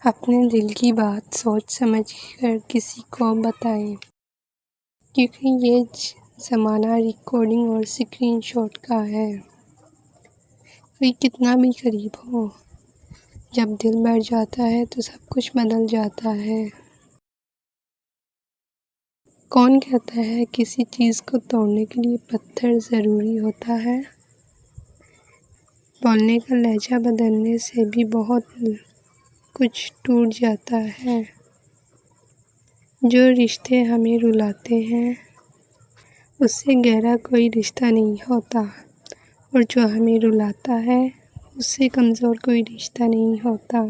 अपने दिल की बात सोच समझ कर किसी को बताएं, क्योंकि ये ज़माना रिकॉर्डिंग और स्क्रीनशॉट का है। कोई कितना भी करीब हो, जब दिल बढ़ जाता है तो सब कुछ बदल जाता है। कौन कहता है किसी चीज़ को तोड़ने के लिए पत्थर ज़रूरी होता है? बोलने का लहजा बदलने से भी बहुत कुछ टूट जाता है। जो रिश्ते हमें रुलाते हैं, उससे गहरा कोई रिश्ता नहीं होता, और जो हमें रुलाता है, उससे कमज़ोर कोई रिश्ता नहीं होता।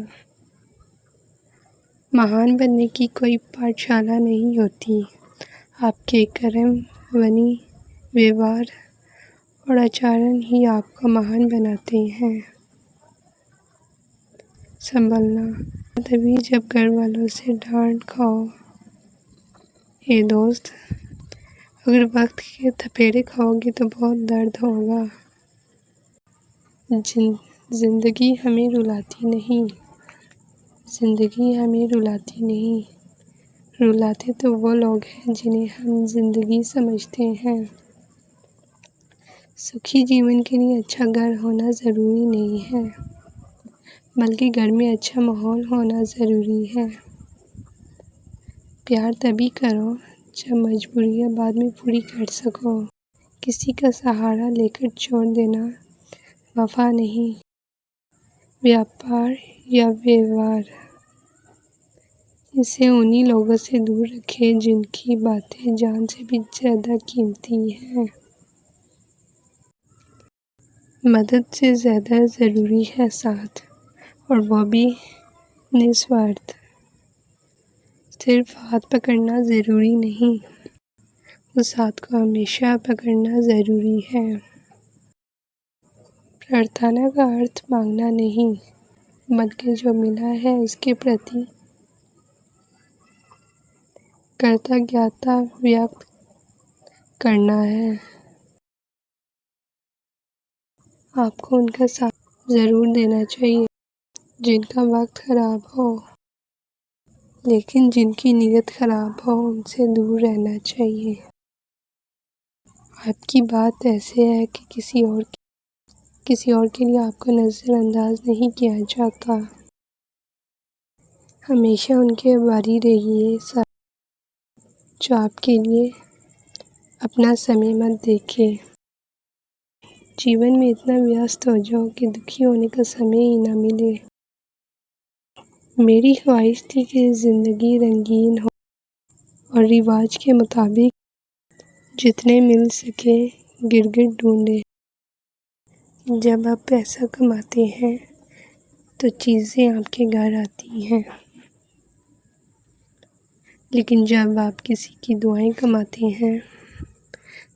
महान बनने की कोई पाठशाला नहीं होती। आपके कर्म, वाणी, व्यवहार और आचरण ही आपको महान बनाते हैं। संभलना तभी जब घर वालों से डांट खाओ। हे दोस्त, अगर वक्त के थपेड़े खाओगे तो बहुत दर्द होगा। जिंदगी हमें रुलाती नहीं, जिंदगी हमें रुलाती नहीं। रुलाते तो वो लोग हैं जिन्हें हम जिंदगी समझते हैं। सुखी जीवन के लिए अच्छा घर होना ज़रूरी नहीं है, बल्कि घर में अच्छा माहौल होना ज़रूरी है। प्यार तभी करो जब मजबूरियाँ बाद में पूरी कर सको। किसी का सहारा लेकर छोड़ देना वफा नहीं, व्यापार या व्यवहार। इसे उन्हीं लोगों से दूर रखें जिनकी बातें जान से भी ज़्यादा कीमती हैं। मदद से ज़्यादा ज़रूरी है साथ, और वो भी निस्वार्थ। सिर्फ हाथ पकड़ना ज़रूरी नहीं, उस हाथ को हमेशा पकड़ना ज़रूरी है। प्रार्थना का अर्थ मांगना नहीं, बल्कि जो मिला है उसके प्रति कृतज्ञता व्यक्त करना है। आपको उनका साथ ज़रूर देना चाहिए जिनका वक्त ख़राब हो, लेकिन जिनकी नीयत ख़राब हो उनसे दूर रहना चाहिए। आपकी बात ऐसे है कि किसी और के लिए आपको नज़रअंदाज नहीं किया जाता। हमेशा उनके बारी रहिए साथ, जो आपके लिए अपना समय मत देखे। जीवन में इतना व्यस्त हो जाओ कि दुखी होने का समय ही ना मिले। मेरी ख्वाहिश थी कि ज़िंदगी रंगीन हो और रिवाज के मुताबिक जितने मिल सके गिरगिट ढूंढे। जब आप पैसा कमाते हैं तो चीज़ें आपके घर आती हैं, लेकिन जब आप किसी की दुआएं कमाते हैं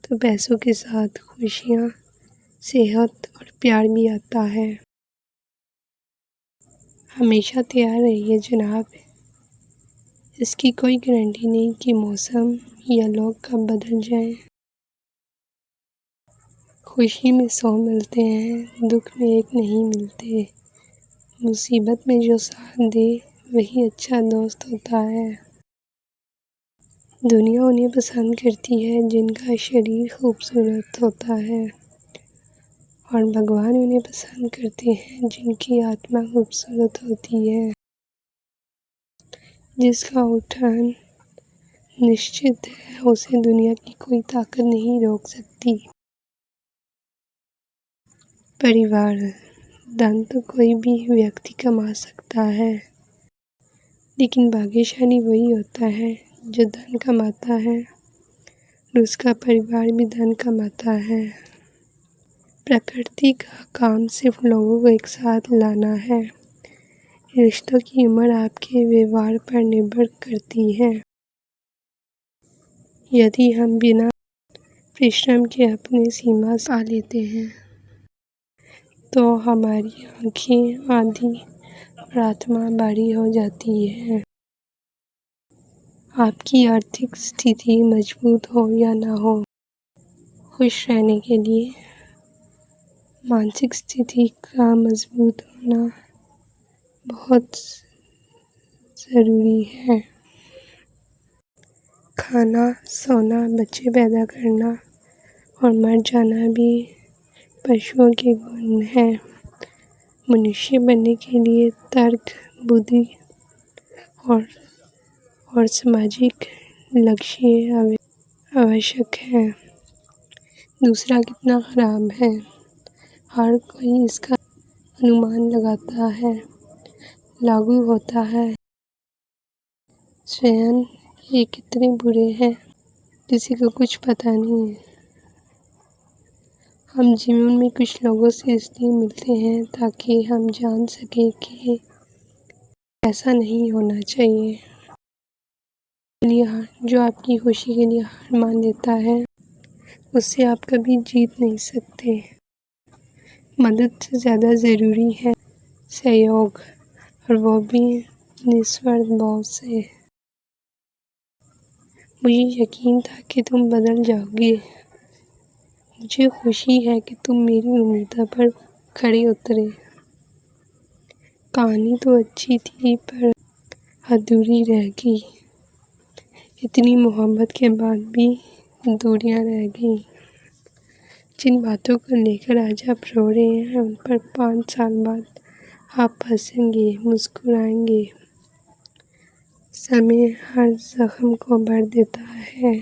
तो पैसों के साथ खुशियाँ, सेहत और प्यार भी आता है। हमेशा तैयार रहिए जनाब, इसकी कोई गारंटी नहीं कि मौसम या लोग कब बदल जाएं। खुशी में 100 मिलते हैं, दुख में एक नहीं मिलते। मुसीबत में जो साथ दे वही अच्छा दोस्त होता है। दुनिया उन्हें पसंद करती है जिनका शरीर खूबसूरत होता है, और भगवान उन्हें पसंद करते हैं जिनकी आत्मा खूबसूरत होती है। जिसका उठान निश्चित है उसे दुनिया की कोई ताकत नहीं रोक सकती। परिवार, धन तो कोई भी व्यक्ति कमा सकता है, लेकिन भाग्यशाली वही होता है जो धन कमाता है और उसका परिवार भी धन कमाता है। प्रकृति का काम सिर्फ लोगों को एक साथ लाना है। रिश्तों की उम्र आपके व्यवहार पर निर्भर करती है। यदि हम बिना परिश्रम के अपनी सीमा पा लेते हैं तो हमारी आँखें आधी और आत्मा भारी हो जाती है। आपकी आर्थिक स्थिति मजबूत हो या ना हो, खुश रहने के लिए मानसिक स्थिति का मजबूत होना बहुत ज़रूरी है। खाना, सोना, बच्चे पैदा करना और मर जाना भी पशुओं के गुण हैं। मनुष्य बनने के लिए तर्क, बुद्धि और सामाजिक लक्ष्य आवश्यक है। दूसरा कितना खराब है, हर कोई इसका अनुमान लगाता है, लागू होता है। स्वयं ये कितने बुरे हैं, किसी को कुछ पता नहीं है। हम जीवन में कुछ लोगों से इसलिए मिलते हैं ताकि हम जान सकें कि ऐसा नहीं होना चाहिए। जो आपकी खुशी के लिए हार मान लेता है, उससे आप कभी जीत नहीं सकते। मदद से ज़्यादा ज़रूरी है सहयोग, और वो भी निस्वार्थ भाव से। मुझे यकीन था कि तुम बदल जाओगे। मुझे खुशी है कि तुम मेरी उम्मीदों पर खरे उतरे। कहानी तो अच्छी थी पर अधूरी रह गई। इतनी मोहब्बत के बाद भी दूरियां रह गई। जिन बातों को लेकर आज आप रो रहे हैं, उन पर 5 साल बाद आप हंसेंगे, मुस्कुराएंगे। समय हर जख्म को भर देता है।